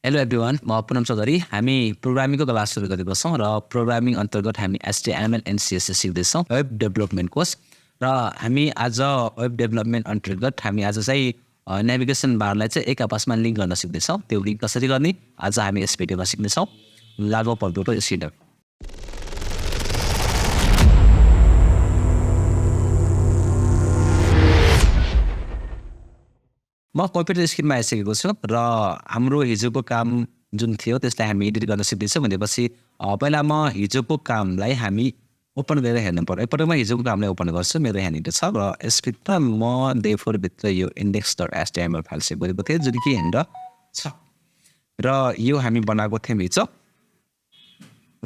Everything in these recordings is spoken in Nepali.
हेलो एभ्रिवान, म पुनम चौधरी। हामी प्रोग्रामिङको क्लास सुरु गरेको छौँ र प्रोग्रामिङ अन्तर्गत हामी HTML एन्ड CSS सिक्दैछौँ, वेब डेभलपमेन्ट कोर्स। र हामी आज वेब डेभलपमेन्ट अन्तर्गत हामी आज चाहिँ नेभिगेसन बारलाई चाहिँ एक आपसमा लिङ्क गर्न सिक्दैछौँ। त्यो लिङ्क कसरी गर्ने आज हामी यस भिडियोमा सिक्नेछौँ। लागु पर्दो स्क्रिन। म कम्प्युटर स्क्रिनमा आइसकेको छु र हाम्रो हिजोको काम जुन थियो त्यसलाई हामी एडिट गर्न सिक्दैछौँ भनेपछि पहिला म हिजोको कामलाई हामी ओपन गरेर हेर्नु पर्यो। एकपल्ट म हिजोको कामलाई ओपन गर्छु, मेरो यहाँनिर छ र यसभित्र म भित्र यो index.html फाइल सेभ गरेको थिएँ जुन कि यहाँनिर छ र यो हामी बनाएको थियौँ हिजो।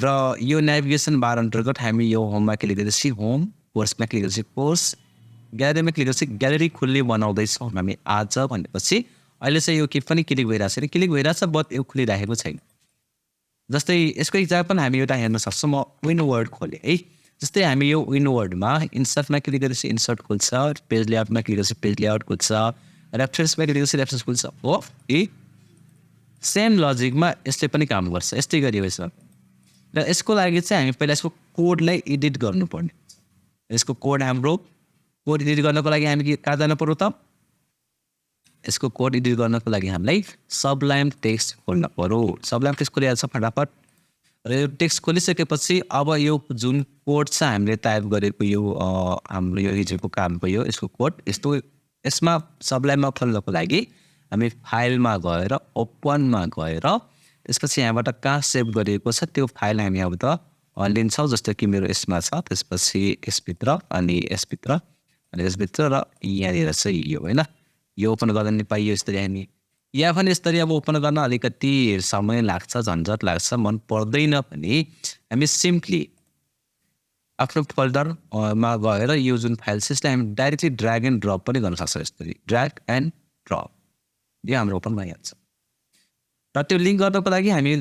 र यो नेभिगेसन बार अन्तर्गत हामी यो होममा क्लिक गरेपछि होम, कोर्समा क्लिक गरेपछि कोर्स, ग्यालेरीमा क्लिक गरेपछि ग्यालेरी खुल्ने बनाउँदैछौँ हामी आज भनेपछि अहिले चाहिँ यो के पनि क्लिक भइरहेको छैन, क्लिक भइरहेछ बट यो खुलिरहेको छैन। जस्तै यसको इक्जाम्पल हामी एउटा हेर्न सक्छौँ। म विन वर्ड खोलेँ है। जस्तै हामी यो विन वर्डमा इन्सर्टमा क्लिक गरेपछि इन्सर्ट खुल्छ, पेज लेआउटमा क्लिक गरेपछि पेज लेआउट खुल्छ, रेफरेन्समा क्लिक गरेपछि रेफरेन्स खुल्छ। हो है, सेम लजिकमा यसले पनि काम गर्छ। यस्तै गरियो यसमा र यसको लागि चाहिँ हामी पहिला यसको कोडलाई एडिट गर्नुपर्ने। यसको कोड हाम्रो कोड एडिट गर्नको लागि हामी कहाँ जानु पर्यो त? यसको कोड एडिट गर्नको लागि हामीलाई सबलाइम टेक्स्ट खोल्न पर्यो। सबलाइम टेक्स्ट खोलिहाल्छ फटाफट। र यो टेक्स्ट खोलिसकेपछि अब यो जुन कोड छ हामीले टाइप गरेको यो हाम्रो यो हिजोको कामको यसको कोड यस्तो यसमा सबलाइममा खोल्नको लागि हामी फाइलमा गएर ओपनमा गएर त्यसपछि यहाँबाट कहाँ सेभ गरिएको छ त्यो फाइल हामी यहाँबाट लिन्छौँ। जस्तो कि मेरो यसमा छ, त्यसपछि यसभित्र अनि यसभित्र अनि यसभित्र र यहाँनिर चाहिँ यो होइन, यो ओपन गर्दा नि पाइयो यस्तरी। हामी यहाँ पनि यस्तरी अब ओपन गर्न अलिकति समय लाग्छ, झन्झट लाग्छ, मन पर्दैन पनि हामी सिम्पली आफ्नो फोल्डरमा गएर यो जुन फाइल छ यसलाई हामी डाइरेक्टली ड्र्याग एन्ड ड्रप पनि गर्न सक्छौँ। यस्तरी ड्र्याग एन्ड ड्रप यो हाम्रो ओपन भइहाल्छ। र त्यो लिङ्क गर्नको लागि हामी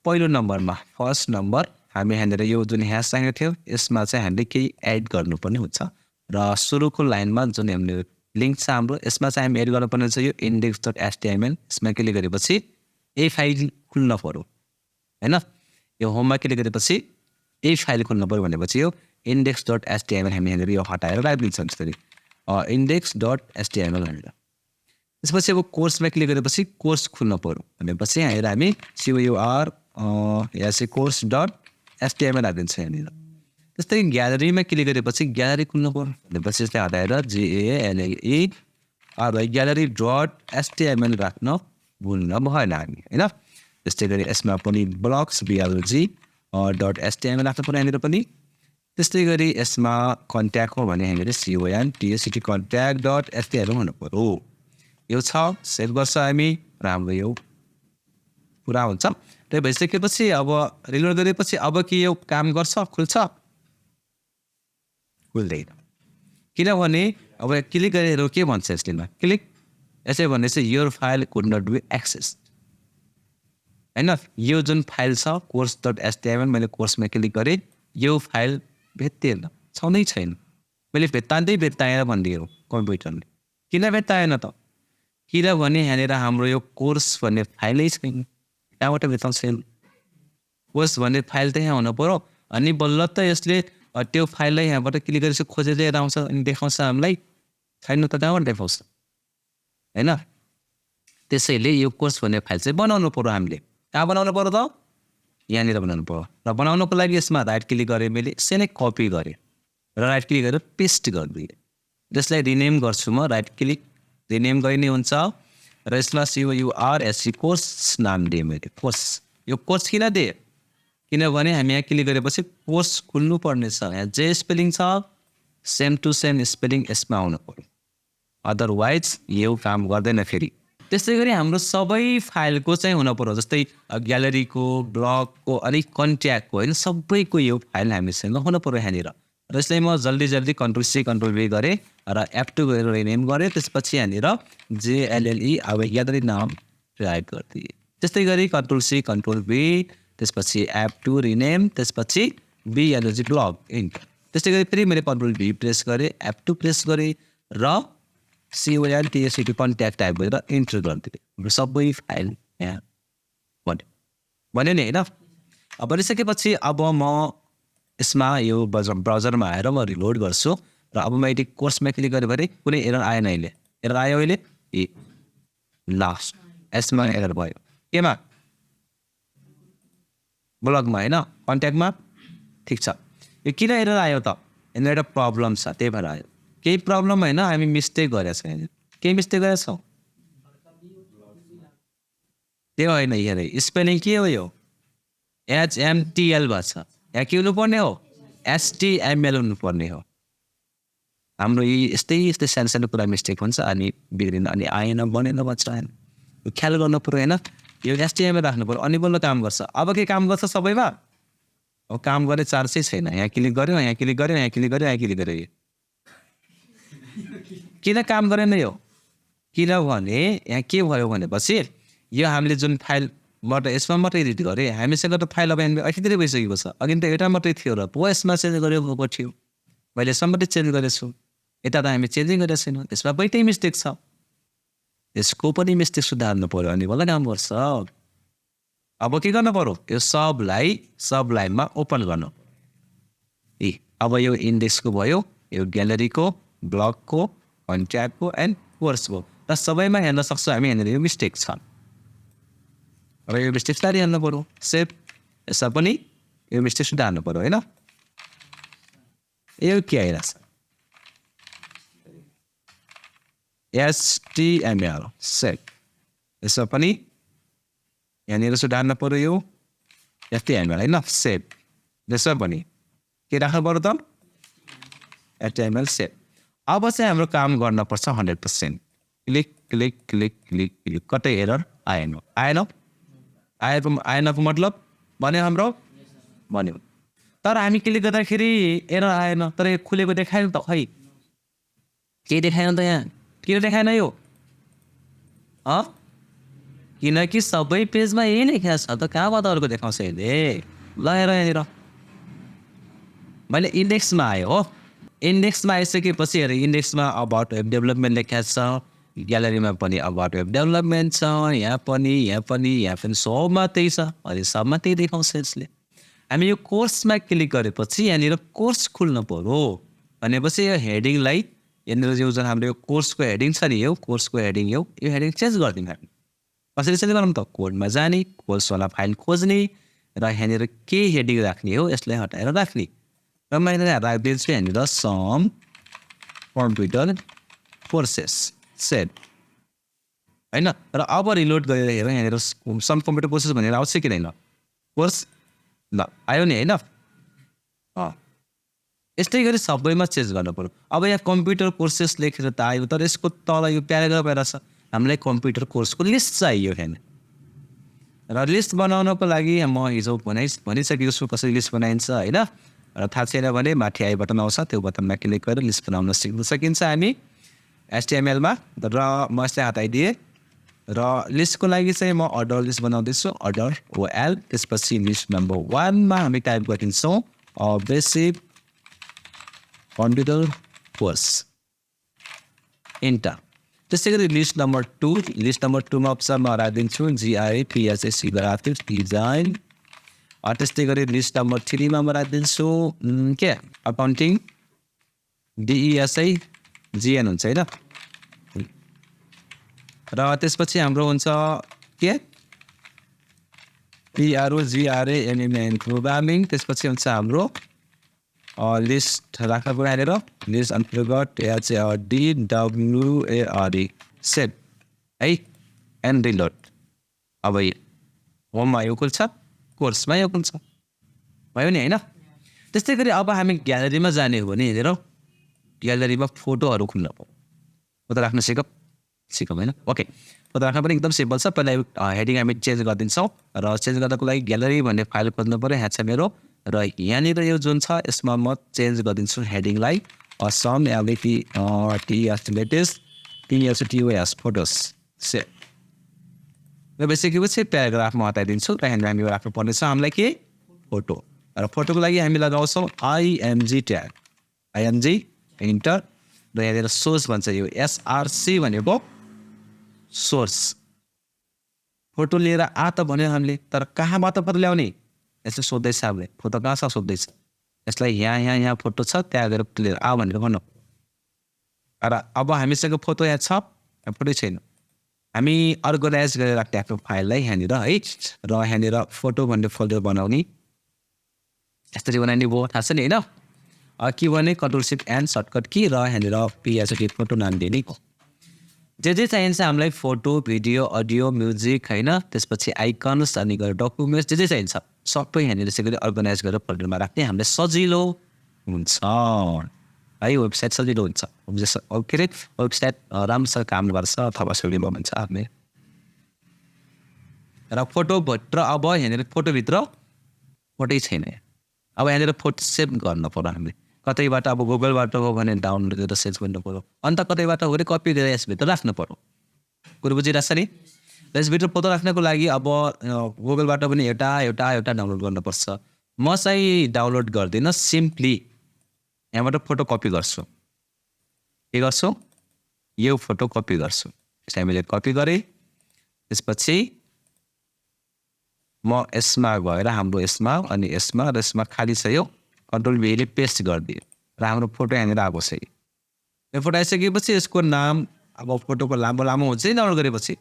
पहिलो नम्बरमा फर्स्ट नम्बर हामी यहाँनिर यो जुन ह्यास चाहिएको थियो यसमा चाहिँ हामीले केही एड गर्नुपर्ने हुन्छ। र सुरुको लाइनमा जुन हामीले लिङ्क छ हाम्रो यसमा चाहिँ हामी एड गर्नुपर्ने हुन्छ यो index.html। यसमा क्लिक गरेपछि यही फाइल खुल्न पर्यो होइन। यो होममा क्लिक गरेपछि यही फाइल खुल्न पर्यो भनेपछि यो index.html हामी यहाँनिर यो हटाएर राखिदिन्छौँ। जस्तै index.html भनेर त्यसपछि अब कोर्समा क्लिक गरेपछि कोर्स खुल्न पर्यो भनेपछि यहाँनिर हामी COUR या चाहिँ course.html हालिदिन्छ यहाँनिर। त्यस्तै ग्यालेरीमा क्लिक गरेपछि ग्यालेरी खुल्न पर्यो भनेपछि यसलाई हटाएर GALLERY ग्यालेरी.html राख्न भुल्न भएन हामी होइन। त्यस्तै गरी यसमा पनि ब्लक्स BLG.html राख्नु पर्यो यहाँनिर पनि। त्यस्तै गरी यसमा कन्ट्याक्ट हो भने यहाँनिर CONTACT contact.html हुनु पर्यो। यो छ, सेभ गर्छ हामी र हाम्रो यो पुरा हुन्छ। त्यो भइसकेपछि अब रिलोड गरेपछि अब के यो काम गर्छ, खुल्छ? खुल्दैन, किनभने अब क्लिक गरेर के भन्छ यसले क्लिक यसै भने चाहिँ your file could not be accessed होइन। यो जुन फाइल छ course.html मैले कोर्समा क्लिक गरेँ, यो फाइल भेटिएन, छँदै छैन। मैले भेट्टाएन भनिदियो कम्प्युटरले। किन भेट्टाएन त? किनभने यहाँनिर हाम्रो यो कोर्स भन्ने फाइलै छैन। कहाँबाट भेटाउँछ? कोर्स भन्ने फाइल त यहाँ हुनु पर्यो अनि बल्ल त यसले त्यो फाइललाई यहाँबाट क्लिक गरेपछि खोजेर लिएर आउँछ अनि देखाउँछ हामीलाई। छैन त कहाँबाट देखाउँछ होइन। त्यसैले यो कोर्स भन्ने फाइल चाहिँ बनाउनु पर्यो हामीले। कहाँ बनाउनु पर्यो त? यहाँनिर बनाउनु पर्यो। र बनाउनुको लागि यसमा राइट क्लिक गरेँ, मैले यसै नै कपी गरेँ र राइट क्लिक गरेर पेस्ट गरिदिएँ। त्यसलाई रिनेम गर्छु म, राइट क्लिक रिनेम गरिने हुन्छ र यसमा COURS कोर्स नाम दिएँ मैले, कोर्स। यो कोर्स किन दिएँ? किनभने हामी यहाँ क्लिक गरेपछि कोर्स खुल्नु पर्ने छ। यहाँ जे स्पेलिङ छ सेम टु सेम स्पेलिङ यसमा आउनु पर्यो, अदरवाइज यो काम गर्दैन फेरि। त्यस्तै गरी हाम्रो सबै फाइलको चाहिँ हुनु पर्यो। जस्तै ग्यालेरीको, ब्लगको अनि कन्ट्याक्टको होइन, सबैको यो फाइल हामीसँग हुनु पर्यो यहाँनिर। र यसलाई म जल्दी Ctrl+C Ctrl+V गरेँ र F2 गरेर रिनेम गरेँ। त्यसपछि यहाँनिर JLLE अब ग्यालेरी नाम टाइप गरिदिएँ। त्यस्तै गरी Ctrl+C Ctrl+V, त्यसपछि F2 रिनेम, त्यसपछि BLG ब्लग इन्टर। त्यस्तै गरी फेरि मैले Ctrl+V प्रेस गरेँ, F2 प्रेस गरेँ र CONTACT कन्ट्याक्ट टाइप गरेर इन्टर गरिदिएँ। हाम्रो सबै फाइल यहाँ भन्यो नि होइन भनिसकेपछि अब म यसमा यो ब्राउजरमा आएर म रिलोड गर्छु र अब म यदि कोर्समा क्लिक गरेँ भने कुनै एरर आएन अहिले एरर आयो अहिले ए लास्ट यसमा एरर भयो केमा ब्लगमा होइन कन्ट्याक्टमा ठिक छ यो किन एरर आयो त यहाँनिर एउटा प्रब्लम छ त्यही भएर आयो केही प्रब्लम होइन हामी मिस्टेक गरेछौँ यहाँनिर केही मिस्टेक गरेछौँ त्यो होइन हेरे स्पेलिङ के हो यो HMTL भन्छ यहाँ के हुनुपर्ने हो STML हुनुपर्ने हो हाम्रो यी यस्तै यस्तै सानो सानो कुरा मिस्टेक हुन्छ अनि बिग्रिन अनि आएन बनेन भन्छ यो ख्याल गर्नु पऱ्यो होइन यो STML राख्नु पऱ्यो अनि बल्ल काम गर्छ अब के काम गर्छ सबैमा अब काम गर्ने चान्सै छैन यहाँ क्लिक गऱ्यो यहाँ क्लिक गऱ्यो यहाँ क्लिक गऱ्यो यहाँ क्लिक गऱ्यो किन काम गरेन यो किनभने यहाँ के भयो भनेपछि यो हामीले जुन फाइलबाट यसमा मात्रै एडिट गरेँ हामीसँग त फाइल अब यहाँ अहिले धेरै भइसकेको छ अघि त एउटा मात्रै थियो र पो यसमा चेन्ज गरेको थियो मैले यसमा मात्रै चेन्ज गरेछु यता त हामी चेन्जै गरेको छैनौँ त्यसमा पनि मिस्टेक छ त्यसको पनि मिस्टेक सुधार्नु पऱ्यो अनि बल्ल काम गर्छ अब के गर्नु पऱ्यो यो सबलाइनमा ओपन गर्नु ए अब यो इन्डेक्सको भयो यो ग्यालेरीको ब्लगको कन्ट्याक्टको एन्ड कोर्सको र सबैमा हेर्न सक्छौँ हामी यहाँनिर यो मिस्टेक छ र यो मिस्टेक सुधारिहाल्नु पऱ्यो सेभ यसमा पनि यो मिस्टेक सुधार्नु पऱ्यो होइन यो के आइरहेछ HTML सेभ यसमा पनि यहाँनिर सुधार्नु पऱ्यो यो HTML होइन सेभ यसमा पनि के राख्नु पऱ्यो त HTML सेभ अब चाहिँ हाम्रो काम गर्नुपर्छ 100% click click click click click कतै एरर आएन आएनको मतलब भन्यो हाम्रो भन्यो तर हामी क्लिक गर्दाखेरि एरर आएन तर यो खुलेको देखाएन त खै के देखाएन त यहाँ किन देखाएन यो किनकि सबै पेजमा यही लेखेको छ त कहाँबाट अर्को देखाउँछ यसले ल हेर यहाँनिर मैले इन्डेक्समा आयो हो इन्डेक्समा आइसकेपछि हेर इन्डेक्समा अबाउट वेब डेभलपमेन्ट लेखेको छ ग्यालेरीमा पनि अबाउट वेब डेभलपमेन्ट छ यहाँ पनि सबमा त्यही छ अनि सबमा त्यही देखाउँछ यसले हामी यो कोर्समा क्लिक गरेपछि यहाँनिर कोर्स खुल्नु पऱ्यो भनेपछि यो हेडिङलाई यहाँनिर जो जुन हाम्रो यो कोर्सको हेडिङ छ नि यो कोर्सको हेडिङ यो हेडिङ चेन्ज गरिदिउँ हामी कसरी चेन्ज गरौँ त कोडमा जाने कोर्सवाला फाइल खोज्ने र यहाँनिर के हेडिङ राख्ने हो यसलाई हटाएर राख्ने र मैले राखिदिन्छु यहाँनिर सम कम्प्युटर कोर्सेस सेभ होइन र अब रिलोड गरेर हेरौँ यहाँनिर सम कम्प्युटर कोर्सेस भनेर आउँछ कि होइन कोर्स ल आयो नि होइन यस्तै गरी सबैमा चेन्ज गर्नु पऱ्यो अब यहाँ कम्प्युटर कोर्सेस लेखेर त आयो तर यसको तल यो प्याराग्राफ छ हामीलाई कम्प्युटर कोर्सको लिस्ट चाहियो यहाँनिर र लिस्ट बनाउनको लागि म हिजो भनिसकेको छु कसरी लिस्ट बनाइन्छ होइन र थाहा छैन भने माथि आई बटन आउँछ त्यो बटनमा क्लिक गरेर लिस्ट बनाउन सिक्न सकिन्छ हामी HTML-मा र म यसलाई हटाइदिएँ र लिस्टको लागि चाहिँ म अर्डर लिस्ट बनाउँदैछु अर्डर OL त्यसपछि लिस्ट नम्बर 1मा हामी टाइप गरिदिन्छौँ बेसिक कम्प्युटर कोर्स इन्टर त्यसै गरी लिस्ट नम्बर 2मा अप्सनमा राखिदिन्छु GRAPHC ग्राफिक्स डिजाइन त्यस्तै गरी लिस्ट नम्बर 3मा म राखिदिन्छु के अकाउन्टिङ DESIGN हुन्छ होइन र त्यसपछि हाम्रो हुन्छ के PROGRAMMN प्रोग्रामिङ त्यसपछि हुन्छ हाम्रो लिस्ट राख्नु पऱ्यो यहाँनिर लिस्ट अन्तर्गत HRDWARE सेभ है एन्ड रिलोड अब होममा यो खुल्छ कोर्समा यो खुल्छ भयो नि होइन त्यस्तै गरी अब हामी ग्यालेरीमा जाने हो भने हेरेर ग्यालेरीमा फोटोहरू खुल्न पऱ्यो फोटो राख्न सिकौँ होइन ओके फोटो राख्न पनि एकदम सिम्पल छ पहिला हेडिङ हामी चेन्ज गरिदिन्छौँ र चेन्ज गर्नको लागि ग्यालेरी भन्ने फाइल खोज्नु पऱ्यो यहाँ छ मेरो र यहाँनिर यो जुन छ यसमा म चेन्ज गरिदिन्छु हेडिङलाई सम लेटेस्ट TS फोटोस से र बेसिकली प्याराग्राफमा हटाइदिन्छु र यहाँनिर हामी राख्नु पर्नेछ हामीलाई के फोटो र फोटोको लागि हामी लगाउँछौँ IMG ट्याग IMG इन्टर र यहाँनिर सोर्स भन्छ यो SRC भनेको सोर्स फोटो लिएर आ त भन्यो हामीले, तर कहाँबाट फोटो ल्याउने यसो सोध्दैछ हामीले, फोटो कहाँ छ सोध्दैछ। यसलाई यहाँ फोटो छ, त्यहाँ गएर फोटो लिएर आ भनेर भन्नु। तर अब हामीसँग फोटो यहाँ छ, फोटो छैन। हामी अर्गनाइज गरेर राख्ने आफ्नो फाइललाई यहाँनिर है, र यहाँनिर फोटो भन्ने फोल्डर बनाउने। यसरी बनाउने भयो, थाहा छ नि होइन। के भने control shift and shortcut key, र यहाँनिर पिएचडी फोटो नाम दिने। जे चाहिन्छ हामीलाई, फोटो, भिडियो, अडियो, म्युजिक होइन, त्यसपछि आइकन्स, अनि गएर डकुमेन्ट्स जे चाहिन्छ सबै यहाँनिर यसरी अर्गनाइज गरेर फोल्डरमा राख्ने हामीलाई सजिलो हुन्छ है। वेबसाइट सजिलो हुन्छ, के अरे वेबसाइट राम्रोसँग काम गर्छ अथवा सजिलो भन्छ हामीले। र फोटोभित्र अब यहाँनिर फोटोभित्र फोटै छैन। अब यहाँनिर फोटो सेभ गर्नु पर्यो हामीले, कतैबाट अब गुगलबाट हो भने डाउनलोड गरेर सेभ गर्नु पर्यो, अन्त कतैबाट हो भने कपी गरेर यसभित्र राख्नु पर्यो। कुरो बुझिरहेको छ नि। यसभित्र फोटो राख्नको लागि अब गुगलबाट पनि एउटा डाउनलोड गर्नुपर्छ। म चाहिँ डाउनलोड गर्दिनँ, सिम्पली यहाँबाट फोटो कपी गर्छु। के गर्छु, यो फोटो कपी गर्छु। यसलाई मैले कपी गरेँ, त्यसपछि म यसमा गएर हाम्रो यसमा, अनि यसमा र यसमा खाली छ, यो कन्ट्रोल भीले पेस्ट गरिदिएँ र हाम्रो फोटो यहाँनिर आएको छ। यो फोटो आइसकेपछि यसको नाम, अब फोटोको लामो हुन्छ नि डाउनलोड गरेपछि,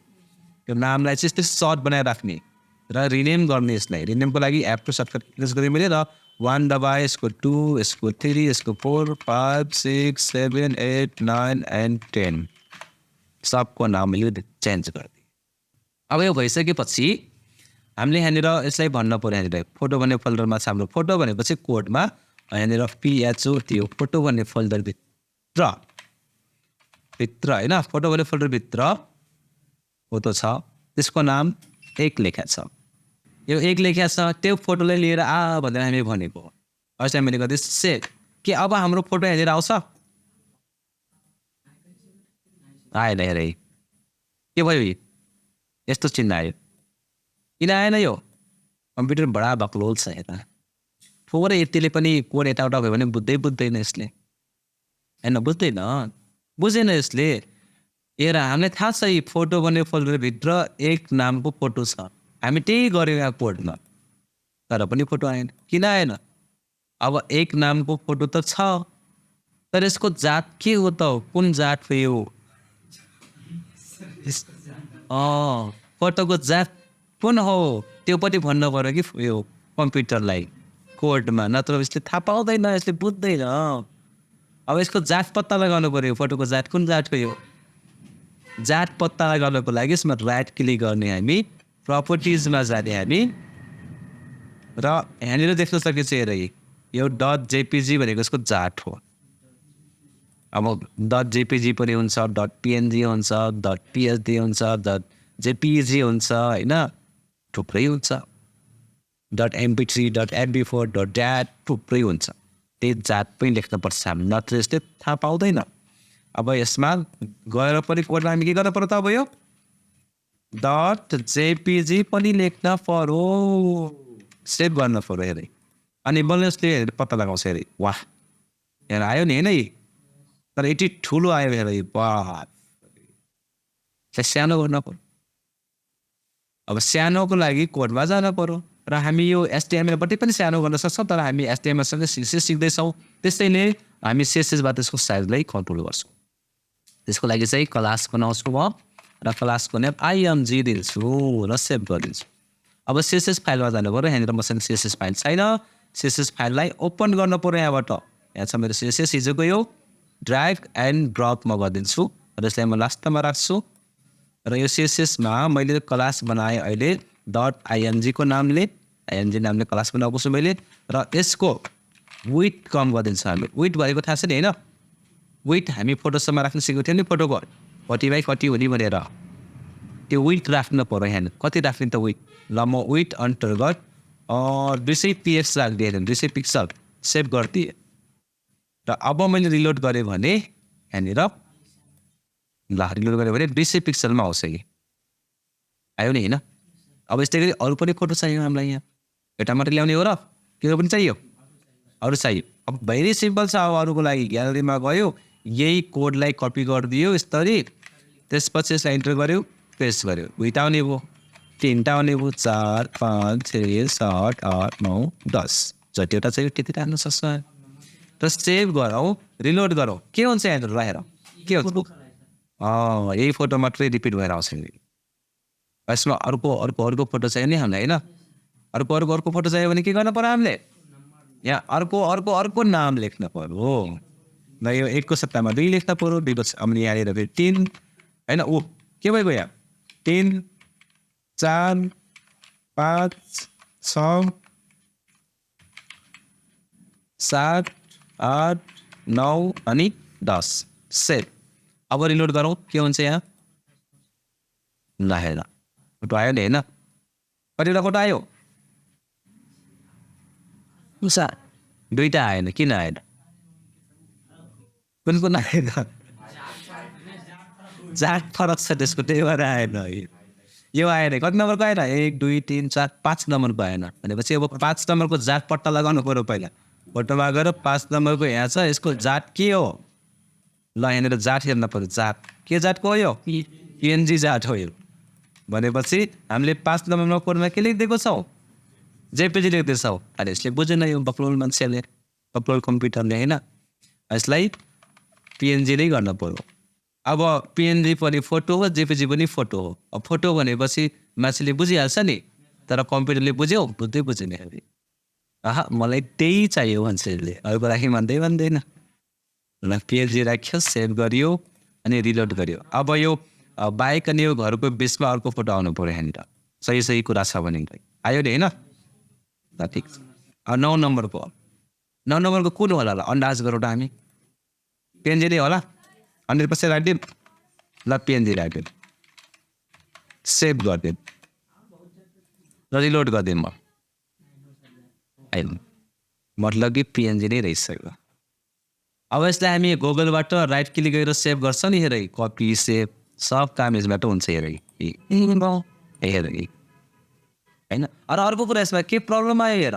त्यो नामलाई चाहिँ यस्तै सर्ट बनाएर राख्ने र रिनेम गर्ने। यसलाई रिनेमको लागि एप टु सर्टकट प्रेस गरेँ मैले, र 1 दबाएँ, यसको 2, यसको 3, यसको 4, 5, 6, 7, 8, 9 एन्ड 10 सबको नाम मैले चेन्ज गरिदिएँ। अब यो भइसकेपछि हामीले यहाँनिर यसलाई भन्न पऱ्यो, यहाँनिर फोटो भन्ने फोल्डरमा छ हाम्रो फोटो भनेपछि कोडमा यहाँनिर पिएचओ त्यो फोटो भन्ने फोल्डरभित्र होइन, फोटो भन्ने फोल्डरभित्र फोटो छ, त्यसको नाम 1 लेखा छ। यो 1 लेखा छ, त्यो फोटोलाई लिएर आ भनेर हामी भनेको। अस्ति मैले गर्दै सेभ के अब हाम्रो फोटो यहाँनिर आउँछ, आएन हेर के भयो, यस्तो चिन्ह आयो। किन आएन, यो कम्प्युटर बडा बक्लोल छ यता, थोरै यतिले पनि कोड यताउता भयो भने बुझ्दैन यसले होइन, बुझेन यसले। हेर हामीलाई थाहा छ यी फोटो भन्ने फोल्डरभित्र 1 नामको फोटो छ, हामी त्यही गऱ्यौँ यहाँ कोडमा, तर पनि फोटो आएन। किन आएन, अब 1 नामको फोटो त छ, तर यसको जात के हो त, कुन जात हो यो, फोटोको जात कुन हो त्यो पनि भन्नु पर्यो कि यो कम्प्युटरलाई कोडमा, नत्र यसले थाहा पाउँदैन, यसले बुझ्दैन। अब यसको जात पत्ता लगाउनु पर्यो, फोटोको जात कुन जातको यो। जात पत्ता लगाउनको लागि यसमा राइट क्लिक गर्ने, हामी प्रपर्टिजमा जाने हामी, र यहाँनिर देख्न सकिन्छ हेर यो .jpg भनेको यसको जात हो। अब .jpg पनि हुन्छ, .png हुन्छ, .psd हुन्छ, .jpg हुन्छ होइन, थुप्रै हुन्छ, .mp3, .mp4, .dat थुप्रै हुन्छ। त्यही जात पनि लेख्नुपर्छ हामी, नत्र यसले थाहा पाउँदैन। अब यसमा गएर पनि कोडमा हामी के गर्नु पर्यो त, अब यो .jpg पनि लेख्न पर्यो, सेभ गर्न पर्यो हेरे, अनि बल्ल यसले पत्ता लगाउँछ हेरे। वाह हेर आयो नि होइन, तर यति ठुलो आयो हेर, वाह सानो गर्न पर्यो। अब सानोको लागि कोडमा जानु पर्यो, र हामी यो HTML-बाट पनि सानो गर्न सक्छौँ, तर हामी HTML-सँग CSS सिक्दैछौँ, त्यसैले हामी CSS-बाट यसको साइजलाई कन्ट्रोल गर्छौँ। त्यसको लागि चाहिँ क्लास बनाउँछु म, र क्लासको नेम img दिन्छु र सेभ गरिदिन्छु। अब CSS फाइलमा जानु पर्यो, यहाँनिर मसँग CSS फाइल छैन, CSS फाइललाई ओपन गर्नु पर्यो यहाँबाट। यहाँ छ मेरो CSS, हिजोको यो ड्र्याग एन्ड ड्रप म गरिदिन्छु, र यसलाई म लास्टमा राख्छु। र यो CSS-मा मैले क्लास बनाएँ अहिले .img को नामले, img नामले क्लास बनाएको छु मैले, र यसको विथ कम गरिदिन्छु हामी। विथ भनेको थाहा छ नि होइन, विथ हामी फोटोसम्म राख्न सिकेको थियौँ नि, फोटोको कति बाई कति हुने भनेर, त्यो विथ राख्नु पर्यो। यहाँ कति राख्ने त विथ, ल म विथ अन्तर्गत 200 px राखिदिएँ, 200 पिक्सल सेभ गरिदिएँ। र अब मैले रिलोड गरेँ भने यहाँनिर ल रिलोड गरेँ भने 200 पिक्सलमा आउँछ कि आयो नि होइन। अब यस्तै गरी अरू पनि फोटो चाहियो हामीलाई, यहाँ एउटा मात्रै ल्याउने हो र के पनि चाहियो, अरू चाहियो। अब भेरी सिम्पल छ, अब अरूको लागि ग्यालरीमा गयो, यही कोडलाई कपी गरिदियो यसरी, त्यसपछि यसलाई इन्टर गऱ्यो, पेस्ट गऱ्यो, भिटाउने भयो। 3टा आउने भयो 4 5 6 7 8 9 10 जतिवटा चाहिँ त्यति राख्न सक्छ र सेभ गरौँ रिलोड गरौँ के हुन्छ यहाँनिर राखेर के हुन्छ यही फोटो मात्रै रिपिट भएर आउँछ यसमा अर्को फोटो चाहियो नि हामीलाई होइन अर्को फोटो चाहियो भने के गर्नु पर्यो हामीले यहाँ अर्को नाम लेख्न पर्यो ल यो 1 को सट्टामा 2 लेख्न पर्यो 2 अनि यहाँनिर फेरि 3 होइन ऊ के भइगयो यहाँ 3 4 5 6 7 8 9 अनि 10 सेभ अब रिलोड गरौँ के हुन्छ यहाँ ल हेर फोटो आयो नि होइन कतिवटा फोटो आयो 2टा आएन किन आएन कुन आएन जात फरक छ त्यसको त्यही भएर आएन यो आएन कति नम्बरको आएन 1 2 3 4 5 नम्बरको आएन भनेपछि अब 5 नम्बरको जात पट्टा लगाउनु पर्यो पहिला फोटोमा गएर 5 नम्बरको यहाँ छ यसको जात के हो ल यहाँनिर जात हेर्न पर्यो जात के जातको हो यो पिएनजी जात हो यो भनेपछि हामीले 5 नम्बरमा कोडमा के लेखिदिएको छौँ जेपिजी लेख्दैछौँ अरे यसले बुझेन यो बक्लोल मान्छेले बक्लोल कम्प्युटरले होइन यसलाई पिएनजी नै गर्न पर्यो अब पिएनजी पनि फोटो हो जेपिजी पनि फोटो हो अब फोटो भनेपछि मान्छेले बुझिहाल्छ नि तर कम्प्युटरले बुझ्यौ बुझेन अरे मलाई त्यही चाहियो मान्छेले अर्को राखी भन्दैन ल पिएनजी राख्यो सेभ गरियो अनि रिलोड गरियो अब यो बाइक अनि यो घरको बिचमा अर्को फोटो आउनु पर्यो यहाँनिर सही कुरा छ भने आयो नि होइन ल ठिक छ 9 नम्बरको कुन होला ल अन्दाज गरौँ त हामी पिएनजी नै होला 100% राखिदिउँ ल पिएनजी राखिदिउँ सेभ गरिदिउँ र रिलोड गरिदिउँ म आइल मतलब कि पिएनजी नै रहेछ अब यसलाई हामी गुगलबाट राइट क्लिक गरेर सेभ गर्छ नि हेर कपी सेभ सब काम यसबाट हुन्छ हेर होइन अरू अर्को कुरा यसमा के प्रब्लम आयो हेर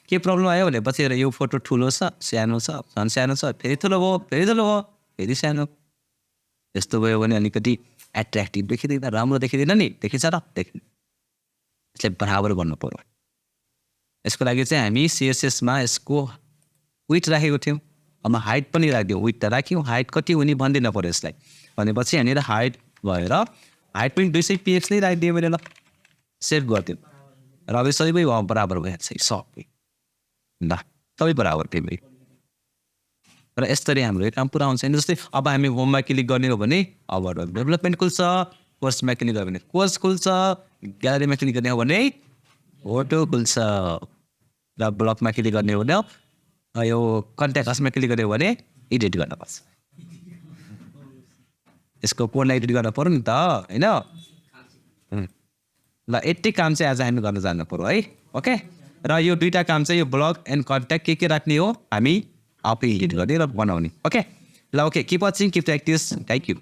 के प्रब्लम आयो भनेपछि हेर यो फोटो ठुलो छ सानो छ सानो छ फेरि ठुलो भयो फेरि सानो यस्तो भयो भने अलिकति एट्र्याक्टिभ देखिँदैन राम्रो देखिँदैन नि देखिन्छ र यसलाई बराबर गर्नु पर्यो यसको लागि चाहिँ हामी सिएसएसमा यसको विथ राखेको थियौँ अब हाइट पनि राखिदिउँ विथ त राख्यौँ हाइट कति हुने भन्दिन पर्यो यसलाई भनेपछि यहाँनिर हाइट भएर हाइट पनि 200 px नै राखिदियो मैले ल सेभ गरिदिउँ र अब सबै बराबर भइहाल्छ सबै ल सबै बराबर त्यही भयो र यसरी हाम्रो काम पुरा हुन्छ जस्तै अब हामी होममा क्लिक गर्ने हो भने अब डेभलपमेन्ट खुल्छ कोर्समा क्लिक गर्ने भने कोर्स खुल्छ ग्यालरीमा क्लिक गर्ने हो भने फोटो खुल्छ र ब्लकमा क्लिक गर्ने हो भने यो कन्ट्याक्ट असमा क्लिक गर्ने हो भने एडिट गर्न पर्छ यसको कोडलाई एडिट गर्न पर्यो नि त होइन ल यति काम चाहिँ आज हामी गर्न जान्नु पर्यो है ओके र यो 2टा काम चाहिँ यो ब्लग एन्ड कन्ट्याक्ट के राख्ने हो हामी आफै एडिट गर्ने र बनाउने ओके ल okay keep watching keep practice thank you